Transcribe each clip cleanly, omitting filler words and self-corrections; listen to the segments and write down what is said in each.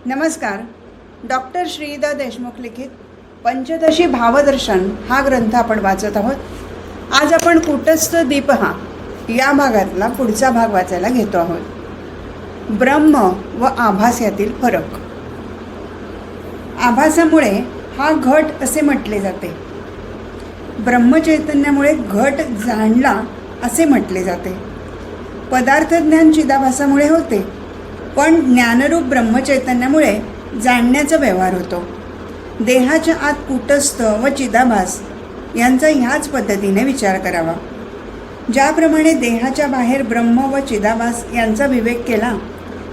नमस्कार. डॉक्टर श्रीदा देशमुख लिखित पंचदशी भावदर्शन हा ग्रंथ आपण वाचत आहोत. आज आपण कूटस्थ दीपहा या भागातला पुढचा भाग वाचायला घेतो आहोत. ब्रह्म व आभास यातील फरक. आभासामुळे हा घट असे म्हटले जाते. ब्रह्मचैतन्यामुळे घट जाणला असे म्हटले जाते. पदार्थ ज्ञान चिदाभासामुळे होते, पण ज्ञानरूप ब्रह्मचैतन्यामुळे जाणण्याचा व्यवहार होतो. देहाच्या आत कूटस्थ व चिदाभास यांचा ह्याच पद्धतीने विचार करावा. ज्याप्रमाणे देहाच्या बाहेर ब्रह्म व चिदाभास यांचा विवेक केला,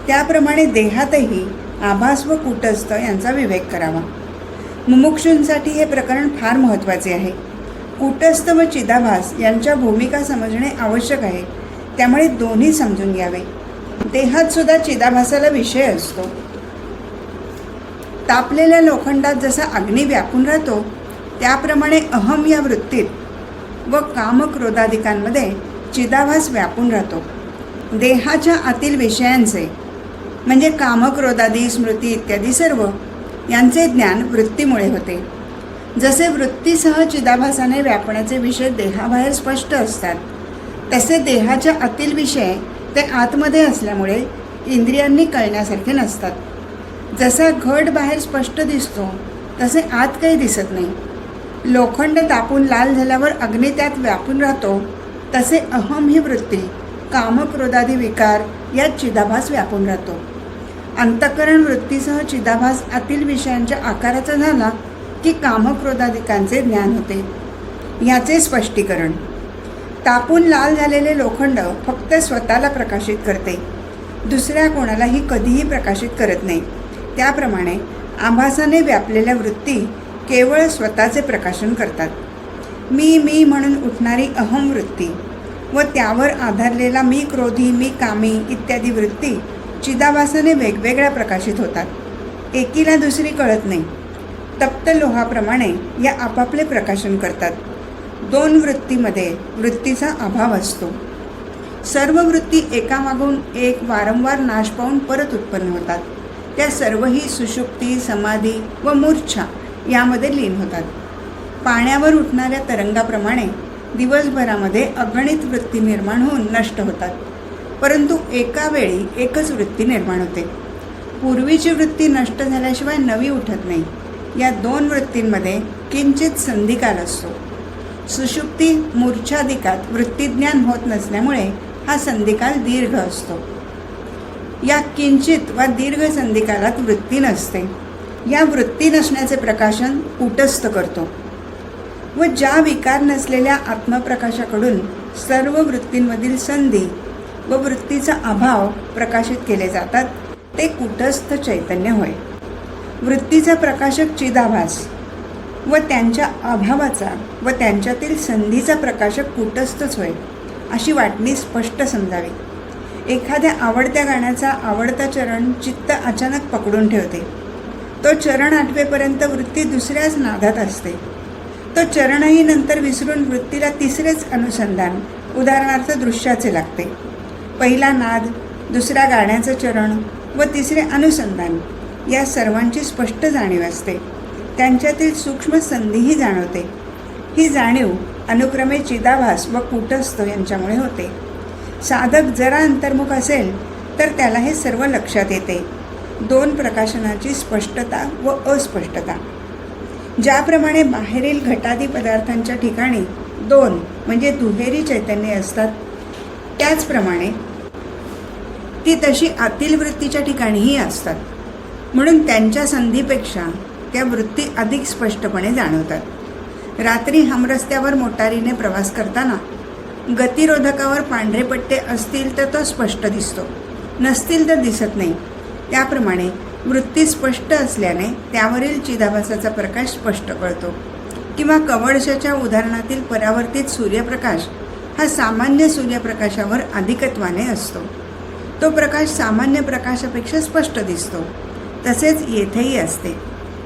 त्याप्रमाणे देहातही आभास व कूटस्थ यांचा विवेक करावा. मुमुक्षूंसाठी हे प्रकरण फार महत्त्वाचे आहे. कूटस्थ व चिदाभास यांच्या भूमिका समजणे आवश्यक आहे. त्यामुळे दोन्ही समजून घ्यावे. देहात सुद्धा चिदाभासाला विषय असतो. तापलेल्या लोखंडात जसा अग्नी व्यापून राहतो, त्याप्रमाणे अहम या वृत्तीत व कामक्रोधादिकांमध्ये चिदाभास व्यापून राहतो. देहाच्या आतील विषयांचे म्हणजे कामक्रोधादी, स्मृती इत्यादी सर्व यांचे ज्ञान वृत्तीमुळे होते. जसे वृत्तीसह चिदाभासाने व्यापण्याचे विषय देहाबाहेर स्पष्ट असतात, तसे देहाच्या आतील विषय ते आतमध्ये असल्यामुळे इंद्रियांनी कळण्यासारखे नसतात. जसा घट बाहेर स्पष्ट दिसतो, तसे आत काही दिसत नाही. लोखंड तापून लाल झाल्यावर अग्नी त्यात व्यापून राहतो, तसे अहम ही वृत्ती, कामक्रोधादी विकार यात चिदाभास व्यापून राहतो. अंतःकरण वृत्तीसह चिदाभास आतील विषयांच्या आकाराचा झाला की कामक्रोधादिकांचे ज्ञान होते. याचे स्पष्टीकरण. तापून लाल झालेले लोखंड फक्त स्वतःला प्रकाशित करते, दुसऱ्या कोणालाही कधीही प्रकाशित करत नाही. त्याप्रमाणे आभासाने व्यापलेल्या वृत्ती केवळ स्वतःचे प्रकाशन करतात. मी मी म्हणून उठणारी अहम वृत्ती व त्यावर आधारलेला मी क्रोधी, मी कामी इत्यादी वृत्ती चिदाभासाने वेगवेगळ्या प्रकाशित होतात. एकीला दुसरी कळत नाही. तप्त लोहाप्रमाणे या आपापले प्रकाशन करतात. दोन वृत्तीमध्ये वृत्तीचा अभाव असतो. सर्व वृत्ती एकामागून एक वारंवार नाश पावून परत उत्पन्न होतात. त्या सर्वही सुषुप्ती, समाधी व मूर्छा यामध्ये लीन होतात. पाण्यावर उठणाऱ्या तरंगाप्रमाणे दिवसभरामध्ये अगणित वृत्ती निर्माण होऊन नष्ट होतात, परंतु एका वेळी एकच वृत्ती निर्माण होते. पूर्वीची वृत्ती नष्ट झाल्याशिवाय नवी उठत नाही. या दोन वृत्तींमध्ये किंचित संधिकाल असतो. सुषुप्ती मूर्छादिकात वृत्तीज्ञान होत नसल्यामुळे हा संधिकाल दीर्घ असतो. या किंचित वा दीर्घ संधिकालात वृत्ती नसते. या वृत्ती नसण्याचे प्रकाशन कूटस्थ करतो व ज्या विकार नसलेल्या आत्मप्रकाशाकडून सर्व वृत्तींमधील संधी व वृत्तीचा अभाव प्रकाशित केले जातात, ते कूटस्थ चैतन्य होय. वृत्तीचा प्रकाशक चिदाभास व त्यांच्या अभावाचा व त्यांच्यातील संधीचा प्रकाशक कूटस्थच होय, अशी वाटणी स्पष्ट समजावी. एखाद्या आवडत्या गाण्याचा आवडता चरण चित्त अचानक पकडून ठेवते. तो चरण आठवेपर्यंत वृत्ती दुसऱ्याच नादात असते. तो चरणही नंतर विसरून वृत्तीला तिसरेच अनुसंधान, उदाहरणार्थ दृश्याचे लागते. पहिला नाद, दुसरा गाण्याचं चरण व तिसरे अनुसंधान या सर्वांची स्पष्ट जाणीव असते. त्यांच्यातील सूक्ष्म संधीही जाणवते. ही जाणीव अनुक्रमे चिदाभास व कूटस्थ यांच्यामुळे होते. साधक जरा अंतर्मुख असेल तर त्याला हे सर्व लक्षात येते. दोन प्रकाशनाची स्पष्टता व अस्पष्टता. ज्याप्रमाणे बाहेरील घटादी पदार्थांच्या ठिकाणी दोन म्हणजे दुहेरी चैतन्ये असतात, त्याचप्रमाणे ती तशी आतील वृत्तीच्या ठिकाणीही असतात. म्हणून त्यांच्या संधीपेक्षा त्या वृत्ती अधिक स्पष्टपणे जाणवतात. रात्री हमरस्त्यावर मोटारीने प्रवास करताना गतिरोधकावर पांढरे पट्टे असतील तर तो स्पष्ट दिसतो, नसतील तर दिसत नाही. त्याप्रमाणे वृत्ती स्पष्ट असल्याने त्यावरील चिदाभासाचा प्रकाश स्पष्ट कळतो. किंवा कवळशाच्या उदाहरणातील परावर्तित सूर्यप्रकाश हा सामान्य सूर्यप्रकाशावर अधिकत्वाने असतो. तो प्रकाश सामान्य प्रकाशापेक्षा स्पष्ट दिसतो. तसेच येथेही असते.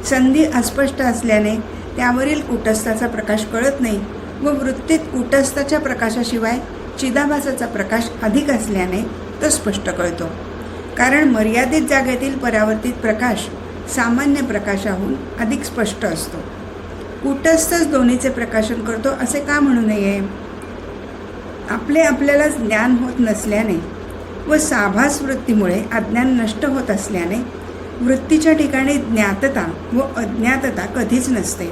संधी अस्पष्ट असल्याने त्यावरील कूटस्थाचा प्रकाश कळत नाही व वृत्तीत कूटस्थाच्या प्रकाशाशिवाय चिदाभासाचा प्रकाश अधिक असल्याने तो स्पष्ट कळतो. कारण मर्यादित जागेतील परावर्तित प्रकाश सामान्य प्रकाशाहून अधिक स्पष्ट असतो. कूटस्थच दोन्हीचे प्रकाशन करतो असे का म्हणू नये? आपल्याला ज्ञान होत नसल्याने व साभास वृत्तीमुळे अज्ञान नष्ट होत असल्याने वृत्तीच्या ठिकाणी ज्ञातता व अज्ञातता कधीच नसते.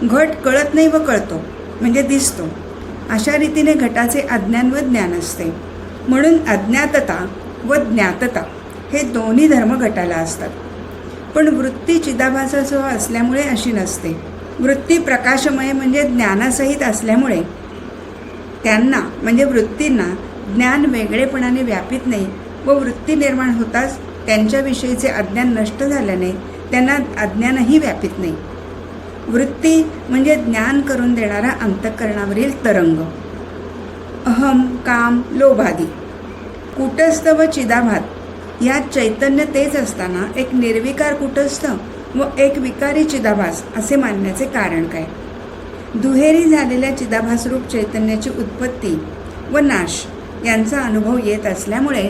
घट कळत नाही व कळतो म्हणजे दिसतो, अशा रीतीने घटाचे अज्ञान व ज्ञान असते. म्हणून अज्ञातता व ज्ञातता हे दोन्ही धर्म घटाला असतात. पण वृत्ती चिदाभासासह असल्यामुळे अशी नसते. वृत्ती प्रकाशमय म्हणजे ज्ञानासहित असल्यामुळे त्यांना म्हणजे वृत्तींना ज्ञान वेगळेपणाने व्यापित नाही व वृत्ती निर्माण होताच त्यांच्याविषयीचे अज्ञान नष्ट झाल्याने त्यांना अज्ञानही व्यापित नाही. वृत्ती म्हणजे ज्ञान करून देणारा अंतःकरणावरील तरंग. अहम, काम, लोभादी. कूटस्थ व चिदाभास यात चैतन्य तेच असताना एक निर्विकार कूटस्थ व एक विकारी चिदाभास असे मानण्याचे कारण काय? दुहेरी झालेल्या चिदाभासरूप चैतन्याची उत्पत्ती व नाश यांचा अनुभव येत असल्यामुळे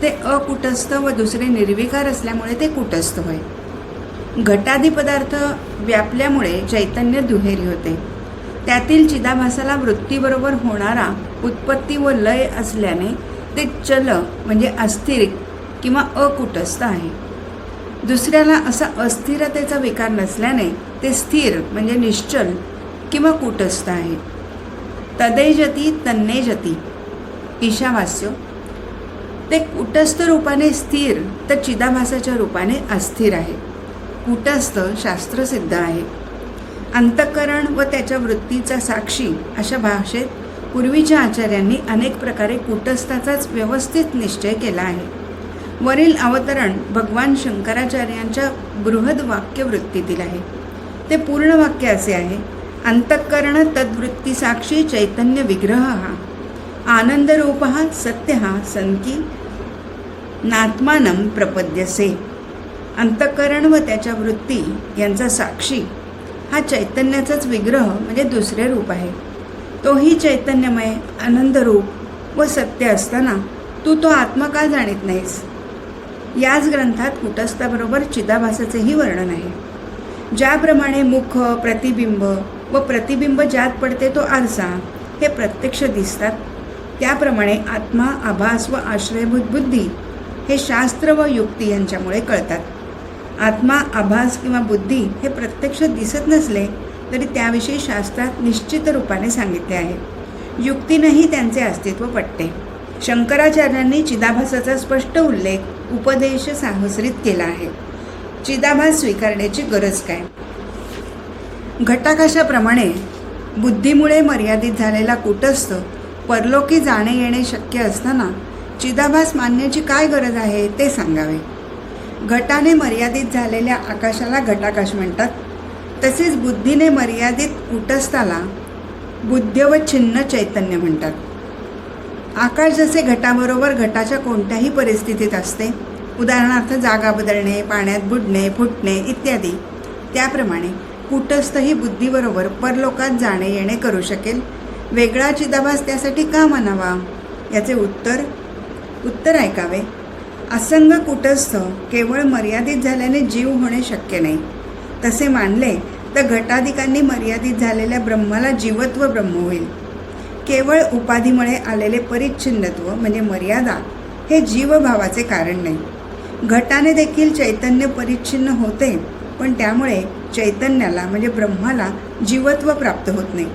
ते अकूटस्थ व दुसरे निर्विकार असल्यामुळे ते कूटस्थ होय. घटादी पदार्थ व्यापल्यामुळे चैतन्य दुहेरी होते. त्यातील चिदाभासाला वृत्तीबरोबर होणारा उत्पत्ती व लय असल्याने ते चल म्हणजे अस्थिर किंवा अकूटस्थ आहे. दुसऱ्याला असा अस्थिरतेचा विकार नसल्याने ते स्थिर म्हणजे निश्चल किंवा कूटस्थ आहे. तदैजती तन्नेजती. ईशावास्य. ते कूटस्थ रूपाने स्थिर तर चिदाभासाच्या रूपाने अस्थिर आहे. कूटस्थ शास्त्रसिद्ध आहे. अंतःकरण व त्याच्या वृत्तीचा साक्षी अशा भाषेत पूर्वीच्या आचार्यांनी अनेक प्रकारे कूटस्थाचाच व्यवस्थित निश्चय केला आहे. वरील अवतरण भगवान शंकराचार्यांच्या बृहद वाक्यवृत्तीतील आहे. ते पूर्ण वाक्य असे आहे: अंतःकरण तद्वृत्ती साक्षी चैतन्य विग्रह आनंदरूप सत्य सनकी नात्मानं प्रपद्यसे. अंतःकरण व त्याच्या वृत्ती यांचा साक्षी हा चैतन्याचाच विग्रह म्हणजे दुसरे रूप आहे. तोही चैतन्यमय आनंदरूप व सत्य असताना तू तो आत्मा का जाणीत नाहीस? याच ग्रंथात कूटस्थाबरोबर चिदाभासाचेही वर्णन आहे. ज्याप्रमाणे मुख, प्रतिबिंब व प्रतिबिंब ज्यात पडते तो आरसा हे प्रत्यक्ष दिसतात, त्याप्रमाणे आत्मा, आभास व आश्रयभूत बुद्धी हे शास्त्र व युक्ती यांच्यामुळे कळतात. आत्मा, आभास किंवा बुद्धी हे प्रत्यक्ष दिसत नसले तरी त्याविषयी शास्त्रात निश्चित रूपाने सांगितले आहे. युक्तीनेही त्यांचे अस्तित्व पटते. शंकराचार्यांनी चिदाभासाचा स्पष्ट उल्लेख उपदेश साहस्रीत केला आहे. चिदाभास स्वीकारण्याची गरज काय? घटाकाशाप्रमाणे बुद्धीमुळे मर्यादित झालेला कूटस्थ परलोकी जाणे येणे शक्य असताना चिदाभास मानण्याची काय गरज आहे ते सांगावे. घटाने मर्यादित झालेल्या आकाशाला घटाकाश म्हणतात. तसेच बुद्धीने मर्यादित कूटस्थाला बुद्ध्यवच्छिन्न चैतन्य म्हणतात. आकाश जसे घटाबरोबर घटाच्या कोणत्याही परिस्थितीत असते, उदाहरणार्थ जागा बदलणे, पाण्यात बुडणे, फुटणे इत्यादी, त्याप्रमाणे कूटस्थही बुद्धीबरोबर परलोकात जाणे येणे करू शकेल. वेगळा चिदाभास त्यासाठी का मानावा? याचे उत्तर ऐकावे. असंग कूटस्थ केवळ मर्यादित झाल्याने जीव होणे शक्य नाही. तसे मानले तर घटाधिकांनी मर्यादित झालेल्या ब्रह्माला जीवत्व ब्रह्म होईल. केवळ उपाधीमुळे आलेले परिच्छिन्नत्व म्हणजे मर्यादा हे जीवभावाचे कारण नाही. घटाने देखील चैतन्य परिच्छिन्न होते, पण त्यामुळे चैतन्याला म्हणजे ब्रह्माला जीवत्व प्राप्त होत नाही.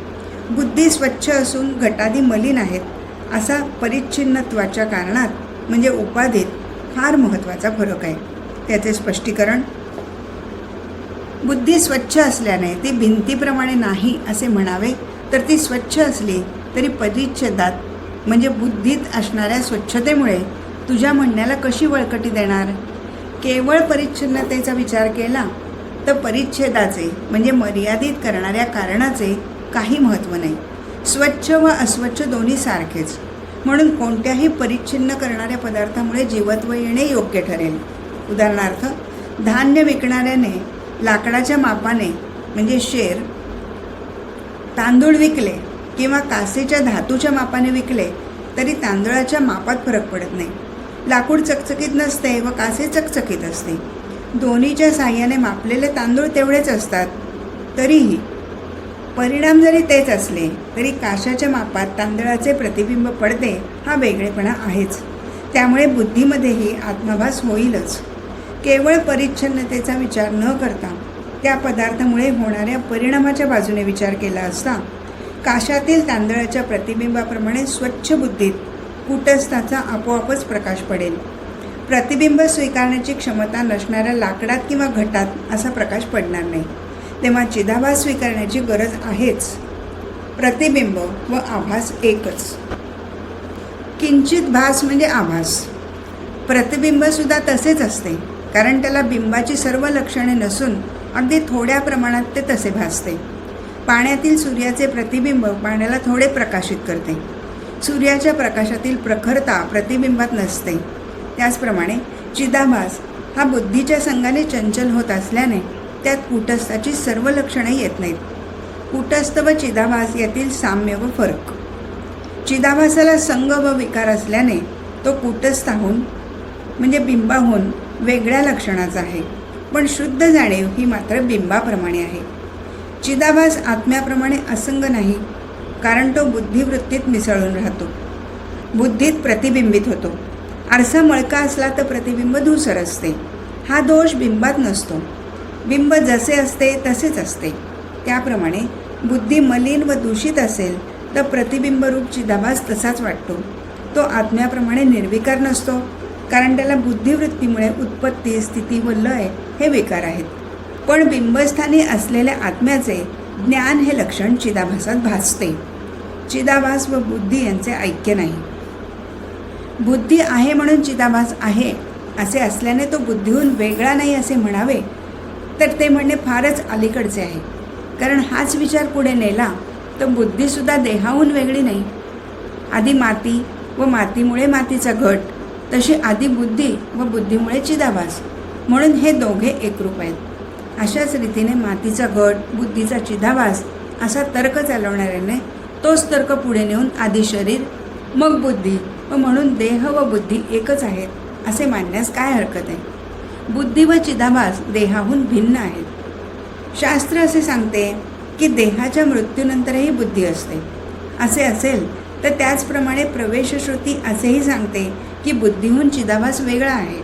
बुद्धी स्वच्छ असून घटादी मलिन आहेत, असा परिच्छिन्नत्वाच्या कारणात म्हणजे उपाधीत फार महत्त्वाचा फरक आहे. त्याचे स्पष्टीकरण: बुद्धी स्वच्छ असल्याने ती भिंतीप्रमाणे नाही असे म्हणावे, तर ती स्वच्छ असली तरी परिच्छेदात म्हणजे बुद्धीत असणाऱ्या स्वच्छतेमुळे तुझ्या म्हणण्याला कशी वळकटी देणार? केवळ परिच्छिन्नतेचा विचार केला तर परिच्छेदाचे म्हणजे मर्यादित करणाऱ्या कारणाचे काही महत्त्व नाही. स्वच्छ व अस्वच्छ दोन्ही सारखेच. म्हणून कोणत्याही परिच्छिन्न करणाऱ्या पदार्थामुळे जीवत्व येणे योग्य ठरेल. उदाहरणार्थ, धान्य विकणाऱ्याने लाकडाच्या मापाने म्हणजे शेर तांदूळ विकले किंवा कासेच्या धातूच्या मापाने विकले तरी तांदळाच्या मापात फरक पडत नाही. लाकूड चकचकीत नसते व कासे चकचकीत असते. दोन्हीच्या साह्याने मापलेले तांदूळ तेवढेच असतात. तरीही परिणाम जरी तेच असले तरी काशाच्या मापात तांदळाचे प्रतिबिंब पडते हा वेगळेपणा आहेच. त्यामुळे बुद्धीमध्येही आत्माभास होईलच. केवळ परिच्छन्नतेचा विचार न करता त्या पदार्थामुळे होणाऱ्या परिणामाच्या बाजूने विचार केला असता काशातील तांदळाच्या प्रतिबिंबाप्रमाणे स्वच्छ बुद्धीत कूटस्थाचा आपोआपच प्रकाश पडेल. प्रतिबिंब स्वीकारण्याची क्षमता नसणाऱ्या लाकडात किंवा घटात असा प्रकाश पडणार नाही. तेव्हा चिदाभास स्वीकारण्याची गरज आहेच. प्रतिबिंब व आभास एकच. किंचित भास म्हणजे आभास. प्रतिबिंबसुद्धा तसेच असते, कारण त्याला बिंबाची सर्व लक्षणे नसून अगदी थोड्या प्रमाणात ते तसे भासते. पाण्यातील सूर्याचे प्रतिबिंब पाण्याला थोडे प्रकाशित करते. सूर्याच्या प्रकाशातील प्रखरता प्रतिबिंबात नसते. त्याचप्रमाणे चिदाभास हा बुद्धीच्या संगाने चंचल होत असल्याने त्यात कूटस्थाची सर्व लक्षणे येत नाहीत. कूटस्थ व चिदाभास यातील साम्य व फरक. चिदाभासाला संग व विकार असल्याने तो कूटस्थाहून म्हणजे बिंबाहून वेगळ्या लक्षणाचा आहे, पण शुद्ध जाणीव ही मात्र बिंबाप्रमाणे आहे. चिदाभास आत्म्याप्रमाणे असंग नाही, कारण तो बुद्धिवृत्तीत मिसळून राहतो, बुद्धीत प्रतिबिंबित होतो. आरसा मळका असला तर प्रतिबिंब धूसर असते. हा दोष बिंबात नसतो. बिंब जसे असते तसेच असते. त्याप्रमाणे बुद्धी मलिन व दूषित असेल तर प्रतिबिंबरूप चिदाभास तसाच वाटतो. तो आत्म्याप्रमाणे निर्विकार नसतो, कारण त्याला बुद्धिवृत्तीमुळे उत्पत्ती, स्थिती व लय हे विकार आहेत. पण बिंबस्थानी असलेल्या आत्म्याचे ज्ञान हे लक्षण चिदाभासात भासते. चिदाभास व बुद्धी यांचे ऐक्य नाही. बुद्धी आहे म्हणून चिदाभास आहे असे असल्याने तो बुद्धीहून वेगळा नाही असे म्हणावे तर ते म्हणणे फारच अलीकडचे आहे. कारण हाच विचार पुढे नेला तर बुद्धीसुद्धा देहाहून वेगळी नाही. आधी माती व मातीमुळे मातीचा घट, तशी आधी बुद्धी व बुद्धीमुळे चिदाभास, म्हणून हे दोघे एकरूप आहेत. अशाच रीतीने मातीचा घट, बुद्धीचा चिदाभास असा तर्क चालवणाऱ्याने तोच तर्क पुढे नेऊन आधी शरीर मग बुद्धी व म्हणून देह व बुद्धी एकच आहेत असे मानण्यास काय हरकत आहे. बुद्धी व चिदाभास देहाहून भिन्न आहेत. शास्त्र असे सांगते की देहाच्या मृत्यूनंतरही बुद्धी असते. असे असेल तर त्याचप्रमाणे प्रवेशश्रुती असेही सांगते की बुद्धीहून चिदाभास वेगळा आहे.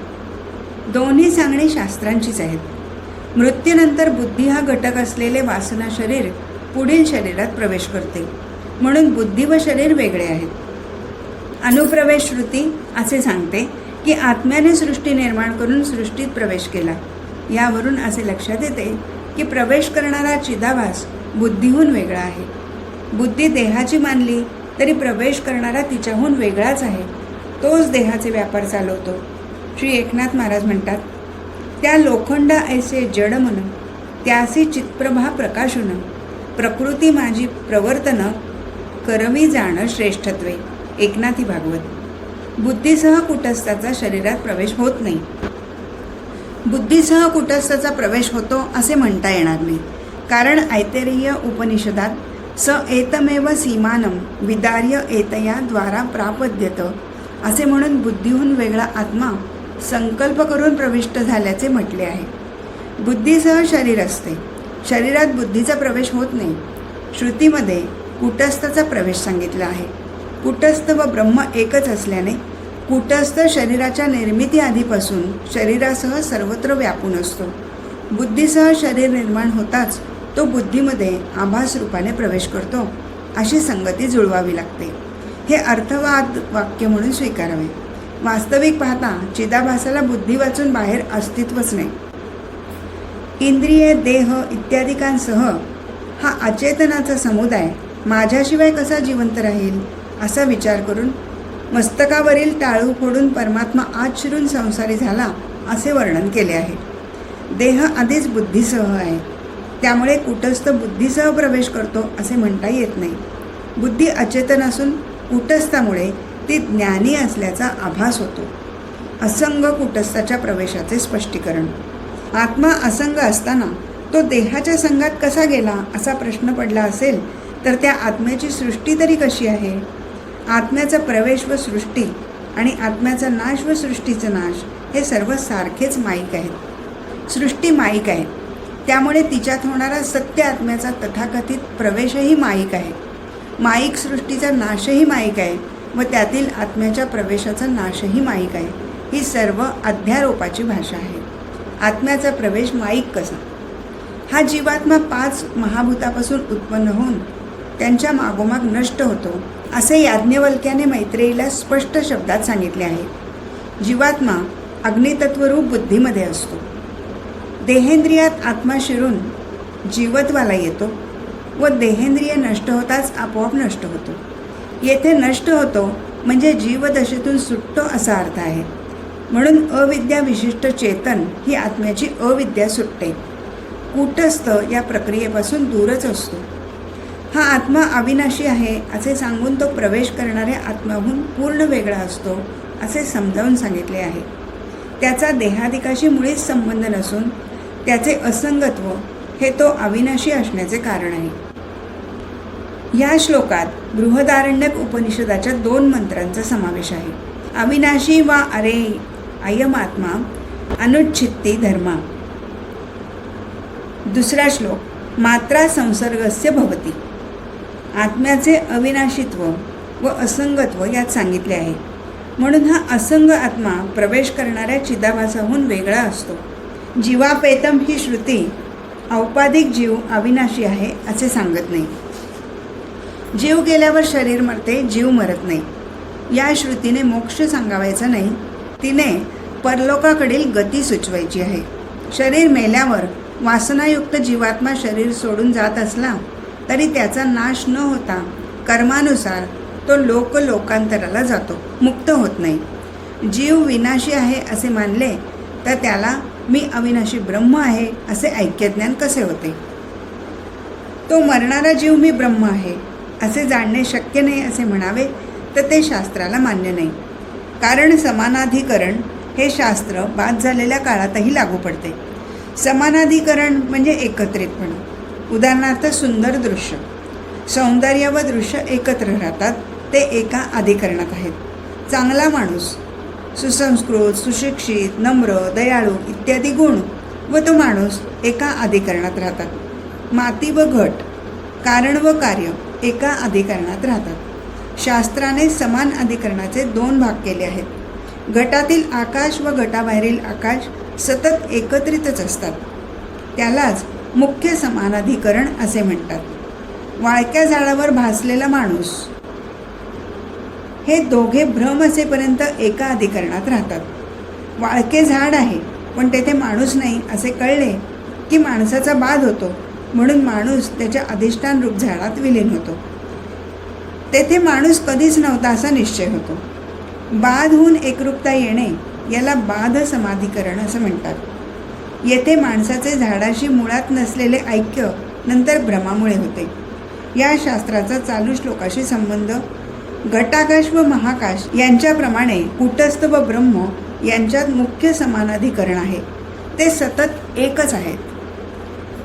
दोन्ही सांगणे शास्त्रांचीच आहेत. मृत्यूनंतर बुद्धी हा घटक असलेले वासना शरीर पुढील शरीरात प्रवेश करते, म्हणून बुद्धी व शरीर वेगळे आहेत. अनुप्रवेश श्रुती असे सांगते की आत्म्याने सृष्टी निर्माण करून सृष्टीत प्रवेश केला. यावरून असे लक्षात येते की प्रवेश करणारा चिदाभास बुद्धीहून वेगळा आहे. बुद्धी देहाची मानली तरी प्रवेश करणारा तिच्याहून वेगळाच आहे. तोच देहाचे व्यापार चालवतो. श्री एकनाथ महाराज म्हणतात, त्या लोखंडा ऐसे जड मन, त्यासी चित्प्रभा प्रकाशुन, प्रकृती माझी प्रवर्तन, करवी जाण श्रेष्ठत्वे. एकनाथी भागवत. बुद्धीसह कुटस्थाचा शरीरात प्रवेश होत नाही. बुद्धीसह कुटस्थाचा प्रवेश होतो असे म्हणता येणार नाही, कारण ऐतरेय उपनिषदात स एतमेव सीमानम विदार्य एतया द्वारा प्रापद्यत असे म्हणून बुद्धीहून वेगळा आत्मा संकल्प करून प्रविष्ट झाल्याचे म्हटले आहे. बुद्धीसह शरीर असते. शरीरात बुद्धीचा प्रवेश होत नाही. श्रुतीमध्ये कूटस्थाचा प्रवेश सांगितला आहे. कूटस्थ व ब्रह्म एकच असल्याने कूटस्थ शरीराच्या निर्मिती आधीपासून शरीरासह सर्वत्र व्यापून असतो. बुद्धीसह शरीर निर्माण होताच तो बुद्धीमध्ये आभास रूपाने प्रवेश करतो. अशी संगती जुळवावी लागते. हे अर्थवाद वाक्य म्हणून स्वीकारावे. वास्तविक पाहता चिदाभासाला बुद्धी वाचून बाहेर अस्तित्वच नाही. इंद्रिये, देह इत्यादिकांसह हा अचेतनाचा समुदाय माझ्याशिवाय कसा जिवंत राहील असा विचार करून मस्तकावरील टाळू फोडून परमात्मा आत शिरून संसारी झाला असे वर्णन केले आहे. देह आधीच बुद्धीसह आहे, त्यामुळे कूटस्थ बुद्धीसह प्रवेश करतो असे म्हणता येत नाही. बुद्धी अचेतन असून कूटस्थामुळे ती ज्ञानी असल्याचा आभास होतो. असंग कूटस्थाच्या प्रवेशाचे स्पष्टीकरण. आत्मा असंग असताना तो देहाच्या संघात कसा गेला असा प्रश्न पडला असेल तर त्या आत्म्याची सृष्टी तरी कशी आहे? आत्म्याचा प्रवेश व सृष्टी आणि आत्म्याचा नाश व सृष्टीचा नाश हे सर्व सारखेच माईक आहेत. सृष्टी माईक आहे, त्यामुळे तिच्यात होणारा सत्य आत्म्याचा तथाकथित प्रवेशही माईक आहे. माईक सृष्टीचा नाशही माईक आहे व त्यातील आत्म्याच्या प्रवेशाचा नाशही माईक आहे. ही सर्व अध्यारोपाची भाषा आहे. आत्म्याचा प्रवेश माईक कसा? हा जीवात्मा 5 महाभूतापासून उत्पन्न होऊन त्यांच्या मागोमाग नष्ट होतो, असे याज्ञवल्क्याने मैत्रेयीला स्पष्ट शब्दात सांगितले आहे. जीवात्मा अग्नितत्वरूप बुद्धीमध्ये असतो. देहेंद्रियात आत्मा शिरून जीवत्वाला येतो व देहेंद्रिय नष्ट होताच आपोआप नष्ट होतो. येथे नष्ट होतो म्हणजे जीवदशेतून सुटतो असा अर्थ आहे. म्हणून अविद्या विशिष्ट चेतन ही आत्म्याची अविद्या सुटते. कूटस्थ या प्रक्रियेपासून दूरच असतो. हा आत्मा अविनाशी आहे असे सांगून तो प्रवेश करणाऱ्या आत्म्याहून पूर्ण वेगळा असतो असे समजावून सांगितले आहे. त्याचा देहादिकाशी मुळीच संबंध नसून त्याचे असंगत्व हे तो अविनाशी असण्याचे कारण आहे. या श्लोकात बृहदारण्यक उपनिषदाच्या 2 मंत्रांचा समावेश आहे. अविनाशी वा अरे अयम आत्मा अनुच्छित्ती धर्मा. दुसरा श्लोक मात्रा संसर्गस्य भवती. आत्म्याचे अविनाशीत्व व असंगत्व यात सांगितले आहे. म्हणून हा असंग आत्मा प्रवेश करणाऱ्या चिदाभासाहून वेगळा असतो. जीवापेतम ही श्रुती औपाधिक जीव अविनाशी आहे असे सांगत नाही. जीव गेल्यावर शरीर मरते, जीव मरत नाही. या श्रुतीने मोक्ष सांगावायचा नाही, तिने परलोकाकडील गती सुचवायची आहे. शरीर मेल्यावर वासनायुक्त जीवात्मा शरीर सोडून जात असला तरी त्याचा नाश न होता कर्मानुसार तो लोकांतराला जातो, मुक्त होत नाही. जीव विनाशी आहे असे मानले तर त्याला मी अविनाशी ब्रह्म आहे असे ऐक्यज्ञान कसे होते? तो मरणारा जीव मी ब्रह्म आहे असे जाणणे शक्य नाही असे म्हणावे तर ते शास्त्राला मान्य नाही. कारण समानाधिकरण हे शास्त्र बाद झालेल्या काळातही लागू पडते. समानाधिकरण म्हणजे एकत्रितपणा. उदाहरणार्थ सुंदर दृश्य, सौंदर्य व दृश्य एकत्र राहतात, ते एका अधिकरणात आहेत. चांगला माणूस, सुसंस्कृत, सुशिक्षित, नम्र, दयाळू इत्यादी गुण व तो माणूस एका अधिकरणात राहतात. माती व घट, कारण व कार्य एका अधिकरणात राहतात. शास्त्राने समान अधिकरणाचे 2 भाग केले आहेत. घटातील आकाश व घटाबाहेरील आकाश सतत एकत्रितच असतात. त्यालाच मुख्य समानाधिकरण असे म्हणतात. वाळक्या झाडावर भासलेला माणूस हे दोघे भ्रम असेपर्यंत एका अधिकरणात राहतात. वाळके झाड आहे पण तेथे माणूस नाही असे कळले की माणसाचा बाध होतो, म्हणून माणूस त्याच्या अधिष्ठान रूप झाडात विलीन होतो. तेथे माणूस कधीच नव्हता असा निश्चय होतो. बाध होऊन एकरूपता येणे याला बाध समाधीकरण असं म्हणतात. येथे माणसाचे झाडाशी मुळात नसलेले ऐक्य नंतर भ्रमामुळे होते. या शास्त्राचा चालू श्लोकाशी संबंध घटाकाश व महाकाश यांच्याप्रमाणे कूटस्थ व ब्रह्म यांच्यात मुख्य समानाधिकरण आहे. ते सतत एकच आहेत.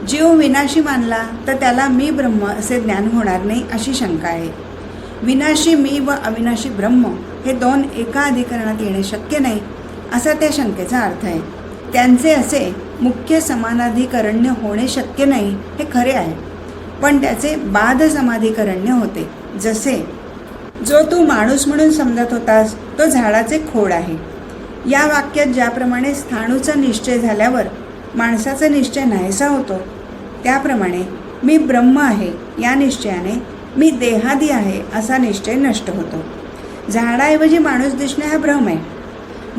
जीव विनाशी मानला तर त्याला मी ब्रह्म असे ज्ञान होणार नाही अशी शंका आहे. विनाशी मी व अविनाशी ब्रह्म हे 2 एका अधिकरणात येणे शक्य नाही असा त्या शंकेचा अर्थ आहे. त्यांचे असे मुख्य समानाधिकरण्य होणे शक्य नाही हे खरे आहे, पण त्याचे बाध समाधिकरण्य होते. जसे जो तू माणूस म्हणून समजत होतास तो झाडाचे खोड आहे. या वाक्यात ज्याप्रमाणे स्थाणूचा निश्चय झाल्यावर माणसाचा निश्चय नाहीसा होतो, त्याप्रमाणे मी ब्रह्म आहे या निश्चयाने मी देहादी आहे असा निश्चय नष्ट होतो. झाडाऐवजी माणूस दिसणे हा भ्रम आहे.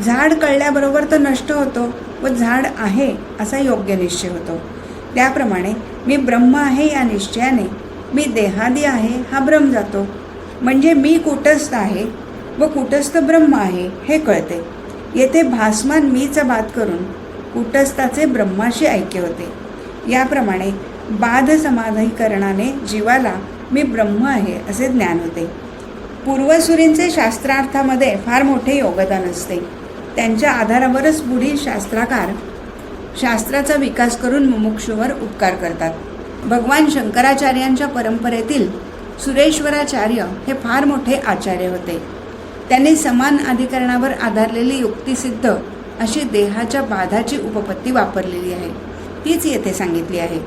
झाड कळल्याबरोबर तो नष्ट होतो व झाड आहे असा योग्य निश्चय होतो. त्याप्रमाणे मी ब्रह्म आहे या निश्चयाने मी देहादी आहे हा भ्रम जातो. म्हणजे मी कूटस्थ आहे व कूटस्थ ब्रह्म आहे हे कळते. येथे भासमान मीचा बाध करून कूटस्थाचे ब्रह्माशी ऐक्य होते. याप्रमाणे बाध समाधीकरणाने जीवाला मी ब्रह्म आहे असे ज्ञान होते. पूर्वसुरींचे शास्त्रार्थामध्ये फार मोठे योगदान असते. त्यांच्या आधारावरच पुढील शास्त्रकार शास्त्राचा विकास करून मुमुक्षूवर उपकार करतात. भगवान शंकराचार्यांच्या परंपरेतील सुरेश्वराचार्य हे फार मोठे आचार्य होते. त्यांनी समान अधिकरणावर आधारलेली युक्तिसिद्ध अशी देहाच्या बाधाची उपपत्ती वापरलेली आहे, तीच येथे सांगितली आहे.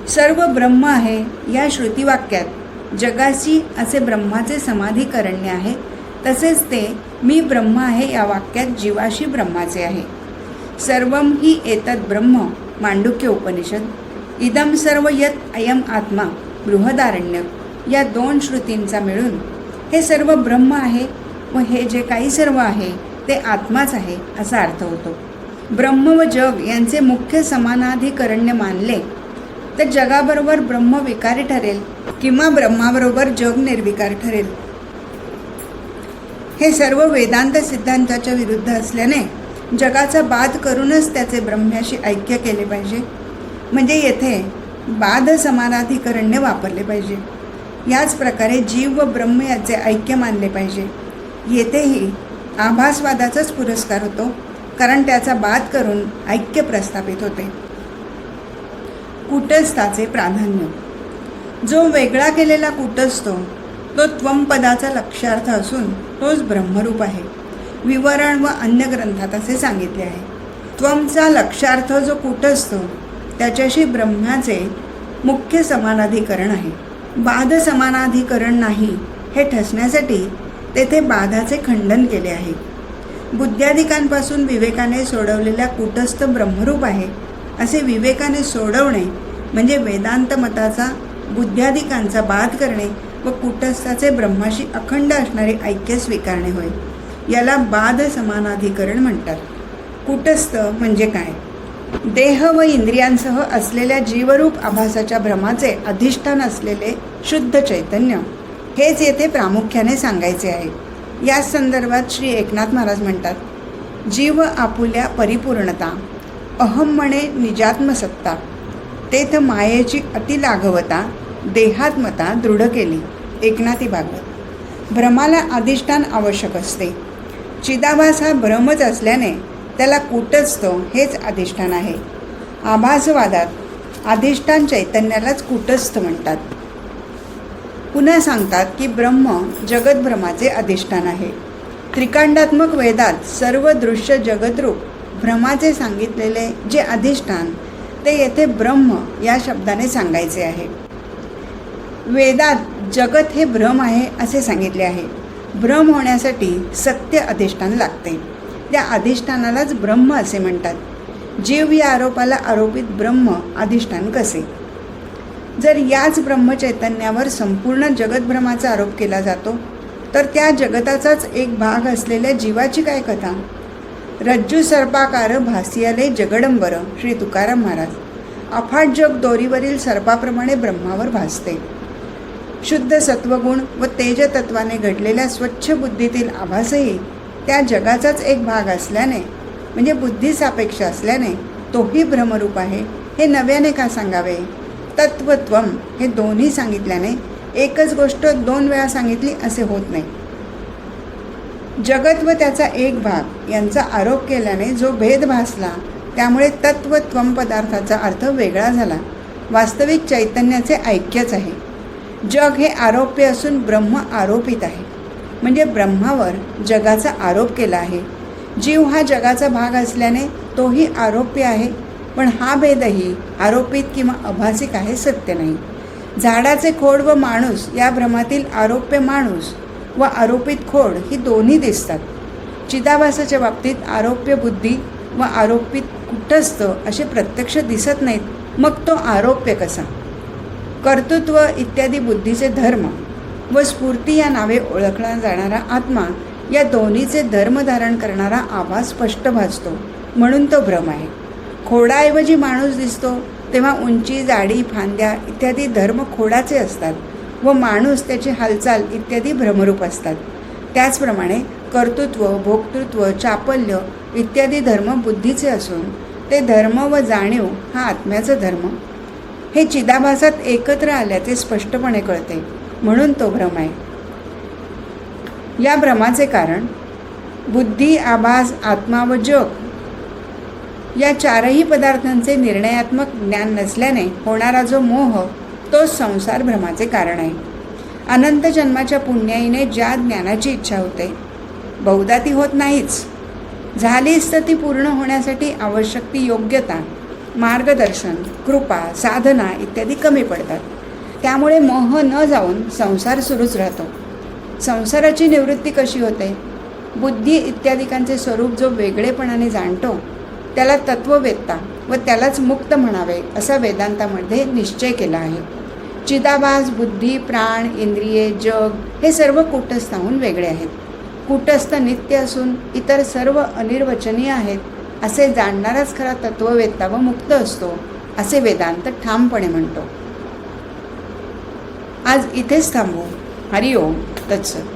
सर्व ब्रह्म आहे या श्रुतिवाक्यात जगाशी असे ब्रह्माचे समाधिकरण्य आहे. तसेच ते मी ब्रह्म आहे या वाक्यात जीवाशी ब्रह्माचे आहे. सर्वम ही एतत् ब्रह्म मांडुक्य उपनिषद, इदम सर्व यत अयम आत्मा बृहदारण्यक या 2 श्रुतींचा मिळून हे सर्व ब्रह्म आहे व हे जे काही सर्व आहे ते आत्माच आहे असा अर्थ होतो. ब्रह्म व जग यांचे मुख्य समानाधिकरण्य मानले तर जगाबरोबर ब्रह्म विकारी ठरेल किंवा ब्रह्माबरोबर जग निर्विकार ठरेल. हे सर्व वेदांत सिद्धांताच्या विरुद्ध असल्याने जगाचा बाध करूनच त्याचे ब्रह्म्याशी ऐक्य केले पाहिजे. म्हणजे येथे बाध समानाधिकरण्य वापरले पाहिजे. याच प्रकारे जीव व ब्रह्म याचे ऐक्य मानले पाहिजे. येथेही आभासवादाचाच पुरस्कार होतो, कारण त्याचा बाध करून ऐक्य प्रस्थापित होते. कूटस्थाचे प्राधान्य. जो वेगळा केलेला कूटस्थ तो त्वम पदाचा लक्ष्यार्थ असून तोच ब्रह्मरूप आहे. विवरण व अन्य ग्रंथात असे सांगितले आहे. त्वमचा लक्ष्यार्थ जो कूटस्थ त्याच्याशी ब्रह्माचे मुख्य समानाधिकरण आहे. बाध समानाधिकरण नाही हे ठसण्यासाठी तेथे बाधाचे खंडन केले आहे. बुद्ध्यादिकांपासून विवेकाने सोडवलेल्या कूटस्थ ब्रह्मरूप आहे असे विवेकाने सोडवणे म्हणजे वेदांत मताचा बुद्ध्यादिकांचा बाध करणे व कूटस्थाचे ब्रह्माशी अखंड असणारे ऐक्य स्वीकारणे होय. याला बाध समानाधिकरण म्हणतात. कूटस्थ म्हणजे काय? देह व इंद्रियांसह असलेल्या जीवरूप आभासाच्या भ्रमाचे अधिष्ठान असलेले शुद्ध चैतन्य हेच येथे प्रामुख्याने सांगायचे आहे. या संदर्भात श्री एकनाथ महाराज म्हणतात, जीव आपुल्या परिपूर्णता अहम म्हणे निजात्मसत्ता तेथ मायेची अतिलाघवता देहात्मता दृढ केली. एकनाथी भागवत. भ्रमाला अधिष्ठान आवश्यक असते. चिदाभास हा भ्रमच असल्याने त्याला कूटस्थ हेच अधिष्ठान आहे. आभासवादात अधिष्ठान चैतन्यालाच कूटस्थ म्हणतात. पुन्हा सांगतात की ब्रह्म जगद्भ्रमाचे अधिष्ठान आहे. त्रिकांडात्मक वेदात सर्व दृश्य जगद्रूप भ्रमाचे सांगितलेले जे अधिष्ठान ते येथे ब्रह्म या शब्दाने सांगायचे आहे. वेदात जगत हे भ्रम आहे असे सांगितले आहे. भ्रम होण्यासाठी सत्य अधिष्ठान लागते. त्या अधिष्ठानालाच ब्रह्म असे म्हणतात. जीव या आरोपाला आरोपित ब्रह्म अधिष्ठान कसे? जर याच ब्रह्मचैतन्यावर संपूर्ण जगतभ्रमाचा आरोप केला जातो तर त्या जगताचाच एक भाग असलेल्या जीवाची काय कथा? रज्जू सर्पाकार भासियाले जगडंबर श्री तुकाराम महाराज. अफाट जग दोरीवरील सर्पाप्रमाणे ब्रह्मावर भासते. शुद्ध सत्वगुण व तेजतत्वाने घडलेल्या स्वच्छ बुद्धीतील आभासही त्या जगाचाच एक भाग असल्याने म्हणजे बुद्धीसापेक्ष असल्याने तोही भ्रमरूप आहे हे नव्याने का सांगावे? तत्वत्वम हे दोन्ही सांगितल्याने एकच गोष्ट 2 वेळा सांगितली असे होत नाही. जगत व त्याचा एक भाग यांचा आरोप केल्याने जो भेद भासला त्यामुळे तत्वत्वम पदार्थाचा अर्थ वेगळा झाला. वास्तविक चैतन्याचे ऐक्यच आहे. जग हे आरोप्य असून ब्रह्म आरोपित आहे. म्हणजे ब्रह्मावर जगाचा आरोप केला आहे. जीव हा जगाचा भाग असल्याने तोही आरोप्य आहे. पण हा भेदही आरोपित किंवा अभासिक आहे, सत्य नाही. झाडाचे खोड व माणूस या भ्रमातील आरोप्य माणूस व आरोपित खोड ही दोन्ही दिसतात. चिदाभासाच्या बाबतीत आरोप्य बुद्धी व आरोपित कुटस्थ असे प्रत्यक्ष दिसत नाहीत. मग तो आरोप्य कसा? कर्तृत्व इत्यादी बुद्धीचे धर्म व स्फूर्ती या नावे ओळखला जाणारा आत्मा या दोन्हीचे धर्म धारण करणारा आभास स्पष्ट भासतो, म्हणून तो भ्रम आहे. खोडाऐवजी माणूस दिसतो तेव्हा उंची, जाडी, फांद्या इत्यादी धर्म खोडाचे असतात व माणूस, त्याची हालचाल इत्यादी भ्रमरूप असतात. त्याचप्रमाणे कर्तृत्व, भोक्तृत्व, चापल्य इत्यादी धर्म बुद्धीचे असून ते धर्म व जाणीव हा आत्म्याचा धर्म हे चिदाभासात एकत्र आल्याचे स्पष्टपणे कळते, म्हणून तो भ्रम आहे. या भ्रमाचे कारण बुद्धी, आभास, आत्मा व जग या 4ही पदार्थांचे निर्णयात्मक ज्ञान नसल्याने होणारा जो मोह तोच संसार भ्रमाचे कारण आहे. अनंत जन्माच्या पुण्याईने ज्या ज्ञानाची इच्छा होते, बहुधा ती होत नाहीच. झालीच तर ती पूर्ण होण्यासाठी आवश्यक ती योग्यता, मार्गदर्शन, कृपा, साधना इत्यादी कमी पडतात. त्यामुळे मोह न जाऊन संसार सुरूच राहतो. संसाराची निवृत्ती कशी होते? बुद्धी इत्यादिकांचे स्वरूप जो वेगळेपणाने जाणतो त्याला तत्ववेत्ता व त्यालाच मुक्त म्हणावे असा वेदांतामध्ये निश्चय केला आहे. चिदाभास, बुद्धी, प्राण, इंद्रिये, जग हे सर्व कूटस्थाहून वेगळे आहेत. कूटस्थ नित्य असून इतर सर्व अनिर्वचनीय आहेत असे जाणणाराच खरा तत्ववेत्ता व मुक्त असतो असे वेदांत ठामपणे म्हणतो. आज इथेच थांबू. हरिओम तत्सत.